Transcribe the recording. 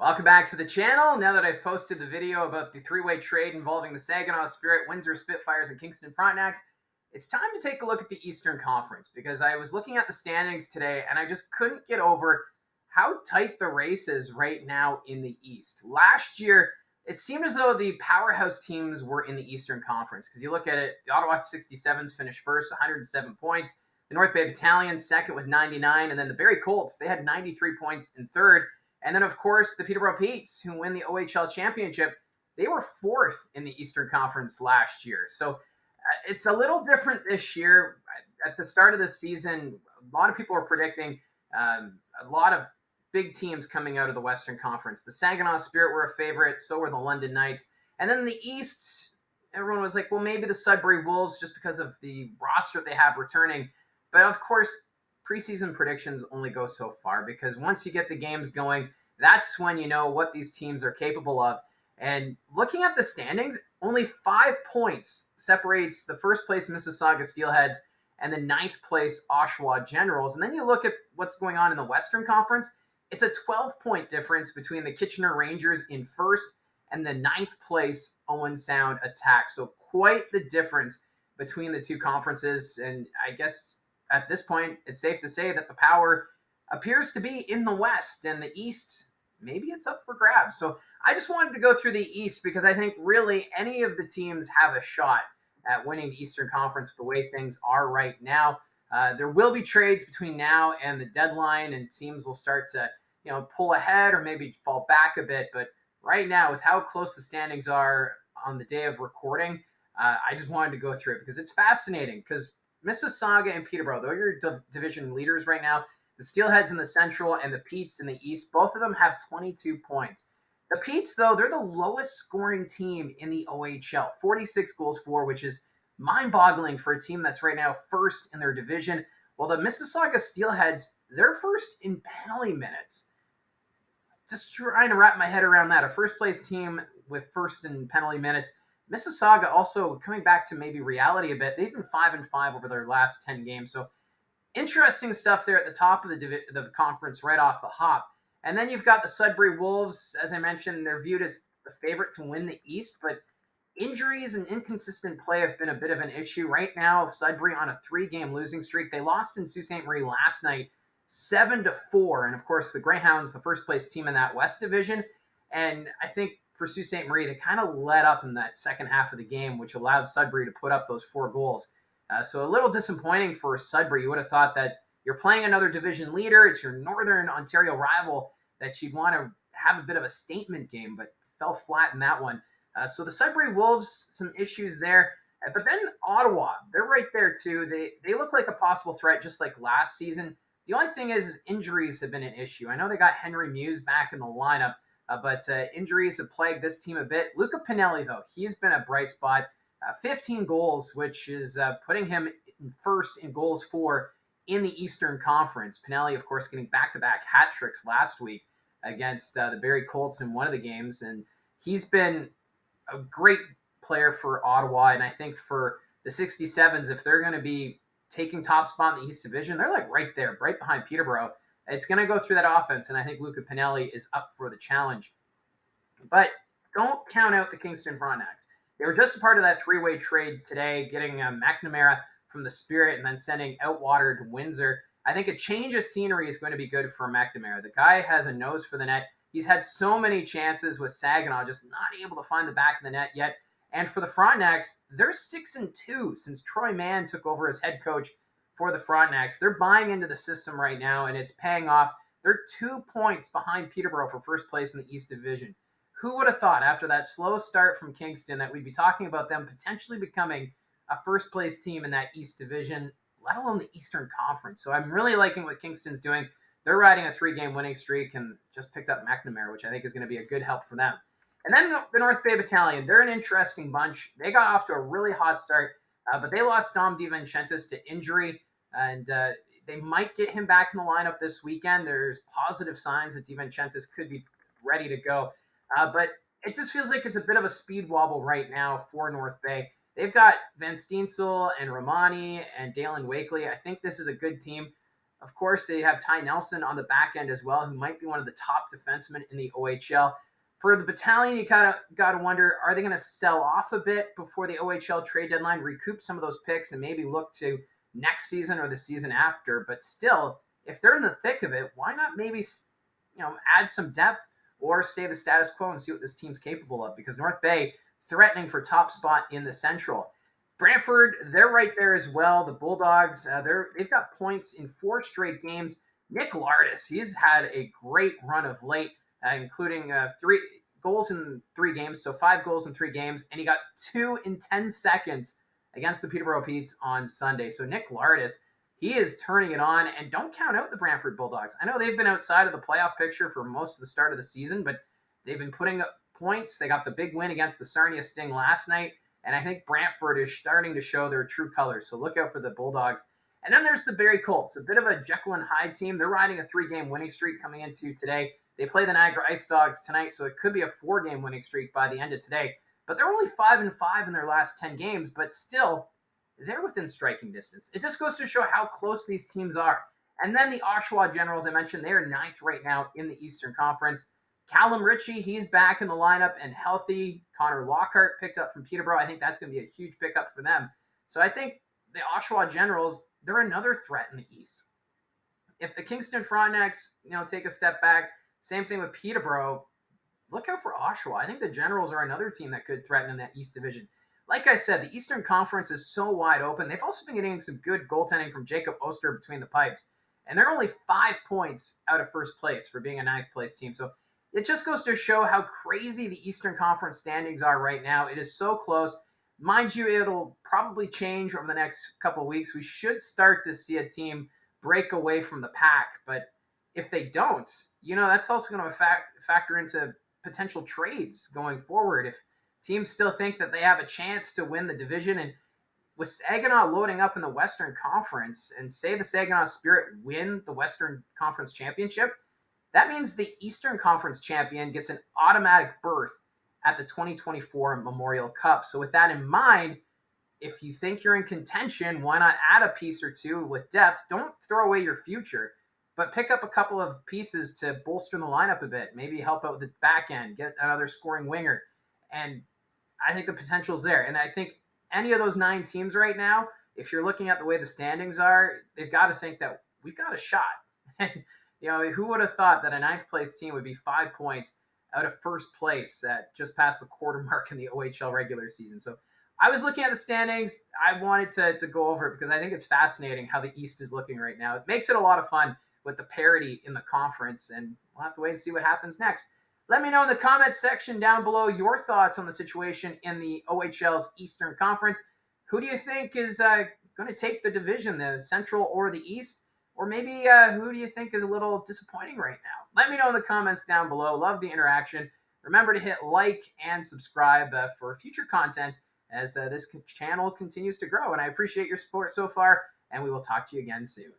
Welcome back to the channel. Now that I've posted the video about the three-way trade involving the Saginaw Spirit, Windsor Spitfires, and Kingston Frontenacs, it's time to take a look at the Eastern Conference because I was looking at the standings today and I just couldn't get over how tight the race is right now in the East. Last year, it seemed as though the powerhouse teams were in the Eastern Conference because you look at it, the Ottawa 67s finished first, 107 points. The North Bay Battalion second with 99, and then the Barrie Colts, they had 93 points in third. And then, of course, the Peterborough Petes, who win the OHL championship, they were fourth in the Eastern Conference last year. So it's a little different this year. At the start of the season, a lot of people were predicting a lot of big teams coming out of the Western Conference. The Saginaw Spirit were a favorite, so were the London Knights. And then the East, everyone was like, well, maybe the Sudbury Wolves just because of the roster they have returning. But of course, preseason predictions only go so far because once you get the games going, that's when you know what these teams are capable of. And looking at the standings, only 5 points separates the first place Mississauga Steelheads and the ninth place Oshawa Generals. And then you look at what's going on in the Western Conference. It's a 12-point difference between the Kitchener Rangers in first and the ninth place Owen Sound Attack. So quite the difference between the two conferences. And I guess at this point, it's safe to say that the power appears to be in the West, and the East, maybe it's up for grabs. So I just wanted to go through the East because I think really any of the teams have a shot at winning the Eastern Conference the way things are right now. There will be trades between now and the deadline, and teams will start to pull ahead or maybe fall back a bit. But right now, with how close the standings are on the day of recording, I just wanted to go through it because it's fascinating because Mississauga and Peterborough, they're your division leaders right now. The Steelheads in the Central and the Petes in the East, both of them have 22 points. The Petes, though, they're the lowest scoring team in the OHL, 46 goals for, which is mind-boggling for a team that's right now first in their division. While the Mississauga Steelheads, they're first in penalty minutes. Just trying to wrap my head around that. A first-place team with first in penalty minutes. Mississauga also coming back to maybe reality a bit. They've been 5-5 over their last 10 games. So interesting stuff there at the top of the conference right off the hop. And then you've got the Sudbury Wolves. As I mentioned, they're viewed as the favorite to win the East, but injuries and inconsistent play have been a bit of an issue. Right now, Sudbury on a 3-game losing streak. They lost in Sault Ste. Marie last night, 7-4. And of course, the Greyhounds, the first place team in that West Division. And I think for Sault Ste. Marie, they kind of let up in that second half of the game, which allowed Sudbury to put up those 4 goals. So a little disappointing for Sudbury. You would have thought that you're playing another division leader. It's your Northern Ontario rival that you'd want to have a bit of a statement game, but fell flat in that one. So the Sudbury Wolves, some issues there. But then Ottawa, they're right there too. They look like a possible threat just like last season. The only thing is injuries have been an issue. I know they got Henry Muse back in the lineup, but injuries have plagued this team a bit. Luca Pinelli, though, he's been a bright spot. 15 goals, which is putting him first in goals for in the Eastern Conference. Pinelli, of course, getting back-to-back hat tricks last week against the Barrie Colts in one of the games. And he's been a great player for Ottawa. And I think for the 67s, if they're going to be taking top spot in the East Division, they're like right there, right behind Peterborough. It's going to go through that offense, and I think Luca Pinelli is up for the challenge. But don't count out the Kingston Frontenacs. They were just a part of that 3-way trade today, getting McNamara from the Spirit and then sending Outwater to Windsor. I think a change of scenery is going to be good for McNamara. The guy has a nose for the net. He's had so many chances with Saginaw, just not able to find the back of the net yet. And for the Frontenacs, they're 6-2 since Troy Mann took over as head coach for the Frontenacs. They're buying into the system right now, and it's paying off. They're 2 points behind Peterborough for first place in the East Division. Who would have thought after that slow start from Kingston that we'd be talking about them potentially becoming a first-place team in that East Division, let alone the Eastern Conference? So I'm really liking what Kingston's doing. They're riding a 3-game winning streak and just picked up McNamara, which I think is going to be a good help for them. And then the North Bay Battalion, they're an interesting bunch. They got off to a really hot start, but they lost Dom DiVincentis to injury, and they might get him back in the lineup this weekend. There's positive signs that DiVincentis could be ready to go. But it just feels like it's a bit of a speed wobble right now for North Bay. They've got Van Steensel and Romani and Dalen Wakely. I think this is a good team. Of course, they have Ty Nelson on the back end as well, who might be one of the top defensemen in the OHL. For the Battalion, you kind of got to wonder, are they going to sell off a bit before the OHL trade deadline, recoup some of those picks, and maybe look to next season or the season after? But still, if they're in the thick of it, why not maybe add some depth or stay the status quo and see what this team's capable of? Because North Bay threatening for top spot in the Central. Brantford, they're right there as well. The Bulldogs, they've got points in 4 straight games. Nick Lardis, he's had a great run of late, including 3 goals in 3 games, so 5 goals in 3 games, and he got 2 in 10 seconds against the Peterborough Petes on Sunday. So Nick Lardis, he is turning it on, and don't count out the Brantford Bulldogs. I know they've been outside of the playoff picture for most of the start of the season, but they've been putting up points. They got the big win against the Sarnia Sting last night. And I think Brantford is starting to show their true colors. So look out for the Bulldogs. And then there's the Barrie Colts, a bit of a Jekyll and Hyde team. They're riding a 3-game winning streak coming into today. They play the Niagara Ice Dogs tonight, so it could be a 4-game winning streak by the end of today. But they're only 5-5 in their last 10 games, but still, they're within striking distance. It just goes to show how close these teams are. And then the Oshawa Generals, I mentioned, they are 9th right now in the Eastern Conference. Callum Ritchie, he's back in the lineup and healthy. Connor Lockhart picked up from Peterborough. I think that's going to be a huge pickup for them. So I think the Oshawa Generals, they're another threat in the East. If the Kingston Frontenacs, take a step back, same thing with Peterborough, look out for Oshawa. I think the Generals are another team that could threaten in that East Division. Like I said, the Eastern Conference is so wide open. They've also been getting some good goaltending from Jacob Oster between the pipes. And they're only 5 points out of first place for being a 9th place team. So it just goes to show how crazy the Eastern Conference standings are right now. It is so close. Mind you, it'll probably change over the next couple of weeks. We should start to see a team break away from the pack. But if they don't, that's also going to factor into potential trades going forward. If teams still think that they have a chance to win the division, and with Saginaw loading up in the Western Conference, and say the Saginaw Spirit win the Western Conference Championship, that means the Eastern Conference champion gets an automatic berth at the 2024 Memorial Cup. So with that in mind, if you think you're in contention, why not add a piece or two with depth? Don't throw away your future, but pick up a couple of pieces to bolster the lineup a bit. Maybe help out with the back end, get another scoring winger. And I think the potential's there. And I think any of those 9 teams right now, if you're looking at the way the standings are, they've got to think that we've got a shot. And who would have thought that a 9th place team would be 5 points out of first place at just past the quarter mark in the OHL regular season? So I was looking at the standings. I wanted to go over it because I think it's fascinating how the East is looking right now. It makes it a lot of fun with the parity in the conference, and we'll have to wait and see what happens next. Let me know in the comments section down below your thoughts on the situation in the OHL's Eastern Conference. Who do you think is going to take the division, the Central or the East? Or maybe who do you think is a little disappointing right now? Let me know in the comments down below. Love the interaction. Remember to hit like and subscribe for future content as this channel continues to grow. And I appreciate your support so far, and we will talk to you again soon.